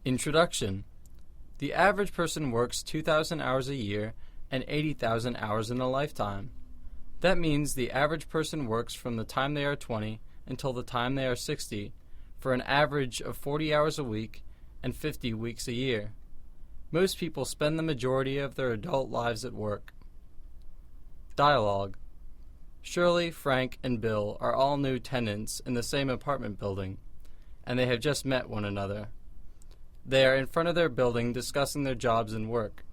Introduction. The average person works 2,000 hours a year and 80,000 hours in a lifetime. That means the average person works from the time they are 20 until the time they are 60 for an average of 40 hours a week and 50 weeks a year. Most people spend the majority of their adult lives at work. Dialogue. Shirley, Frank, and Bill are all new tenants in the same apartment building, and they have just met one another. They are in front of their building discussing their jobs and work.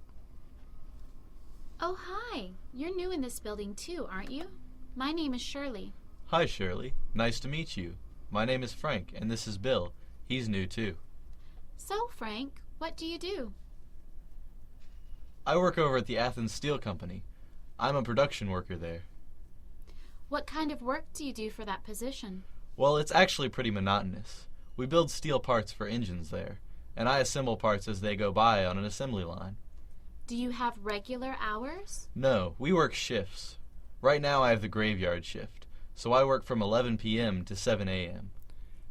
Oh, hi. You're new in this building too, aren't you? My name is Shirley. Hi, Shirley. Nice to meet you. My name is Frank, and this is Bill. He's new too. So, Frank, what do you do? I work over at the Athens Steel Company. I'm a production worker there. What kind of work do you do for that position? Well, it's actually pretty monotonous. We build steel parts for engines there, and I assemble parts as they go by on an assembly line. Do you have regular hours? No, we work shifts. Right now I have the graveyard shift, so I work from 11 p.m. to 7 a.m.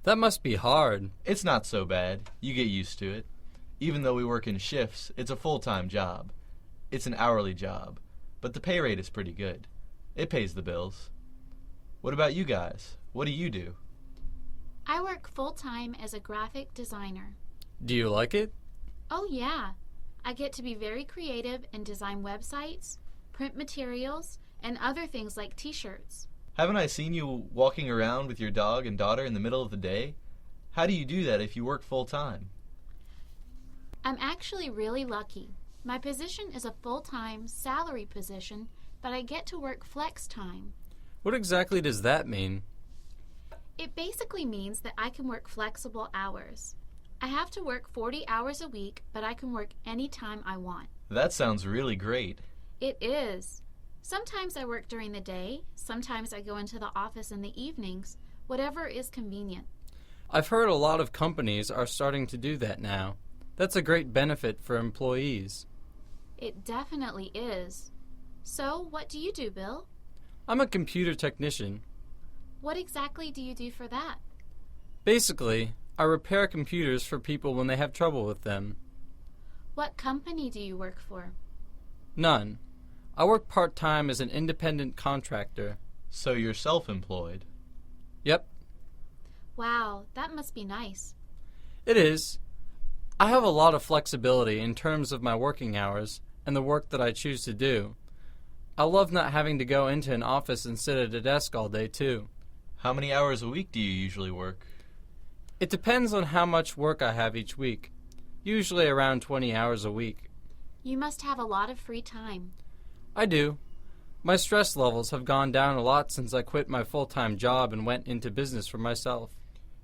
That must be hard. It's not so bad. You get used to it. Even though we work in shifts, it's a full-time job. It's an hourly job, but the pay rate is pretty good. It pays the bills. What about you guys? What do you do? I work full-time as a graphic designer. Do you like it? Oh, yeah. I get to be very creative and design websites, print materials, and other things like t-shirts. Haven't I seen you walking around with your dog and daughter in the middle of the day? How do you do that if you work full-time? I'm actually really lucky. My position is a full-time salary position, but I get to work flex time. What exactly does that mean? It basically means that I can work flexible hours. I have to work 40 hours a week, but I can work any time I want. That sounds really great. It is. Sometimes I work during the day, sometimes I go into the office in the evenings, whatever is convenient. I've heard a lot of companies are starting to do that now. That's a great benefit for employees. It definitely is. So, what do you do, Bill? I'm a computer technician. What exactly do you do for that? Basically, I repair computers for people when they have trouble with them. What company do you work for? None. I work part-time as an independent contractor. So you're self-employed? Yep. Wow, that must be nice. It is. I have a lot of flexibility in terms of my working hours and the work that I choose to do. I love not having to go into an office and sit at a desk all day, too. How many hours a week do you usually work? It depends on how much work I have each week. Usually around 20 hours a week. You must have a lot of free time. I do. My stress levels have gone down a lot since I quit my full-time job and went into business for myself.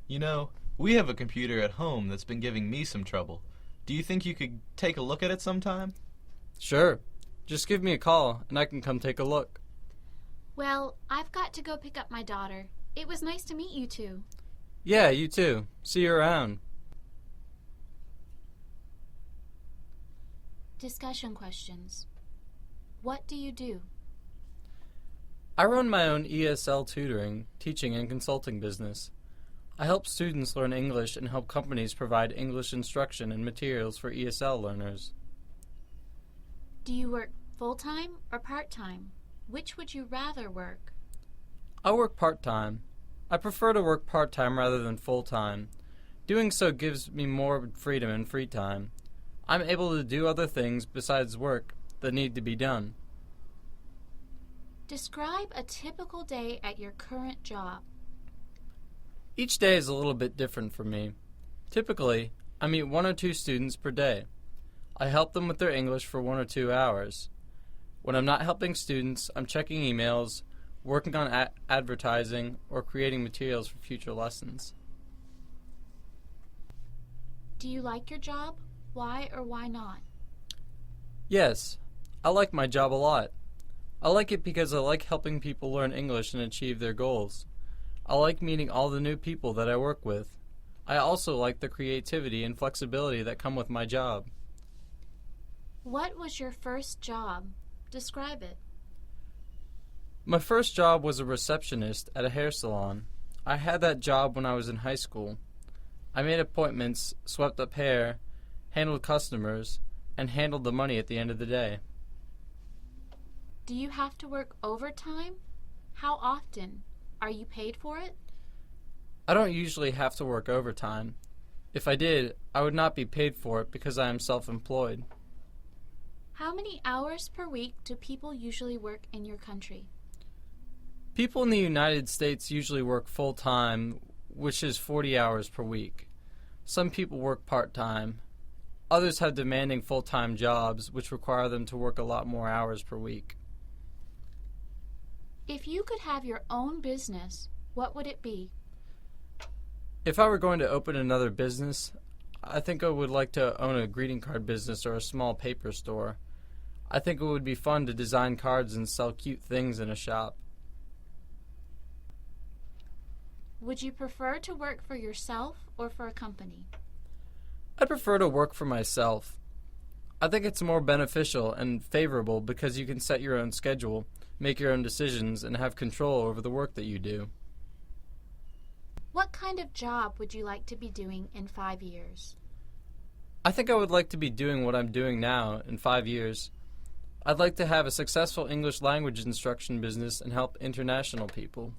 You know, we have a computer at home that's been giving me some trouble. Do you think you could take a look at it sometime? Sure. Just give me a call and I can come take a look. Well, I've got to go pick up my daughter. It was nice to meet you two. Yeah, you too. See you around. Discussion questions. What do you do? I run my own ESL tutoring, teaching, and consulting business. I help students learn English and help companies provide English instruction and materials for ESL learners. Do you work full-time or part-time? Which would you rather work? I work part-time. I prefer to work part-time rather than full-time. Doing so gives me more freedom and free time. I'm able to do other things besides work that need to be done. Describe a typical day at your current job. Each day is a little bit different for me. Typically, I meet 1 or 2 students per day. I help them with their English for 1 or 2 hours. When I'm not helping students, I'm checking emails, working on advertising, or creating materials for future lessons. Do you like your job? Why or why not? Yes, I like my job a lot. I like it because I like helping people learn English and achieve their goals. I like meeting all the new people that I work with. I also like the creativity and flexibility that come with my job. What was your first job? Describe it. My first job was a receptionist at a hair salon. I had that job when I was in high school. I made appointments, swept up hair, handled customers, and handled the money at the end of the day. Do you have to work overtime? How often? Are you paid for it? I don't usually have to work overtime. If I did, I would not be paid for it because I am self-employed. How many hours per week do people usually work in your country? People in the United States usually work full-time, which is 40 hours per week. Some people work part-time. Others have demanding full-time jobs, which require them to work a lot more hours per week. If you could have your own business, what would it be? If I were going to open another business, I think I would like to own a greeting card business or a small paper store. I think it would be fun to design cards and sell cute things in a shop. Would you prefer to work for yourself or for a company? I prefer to work for myself. I think it's more beneficial and favorable because you can set your own schedule, make your own decisions, and have control over the work that you do. What kind of job would you like to be doing in 5 years? I think I would like to be doing what I'm doing now in 5 years. I'd like to have a successful English language instruction business and help international people.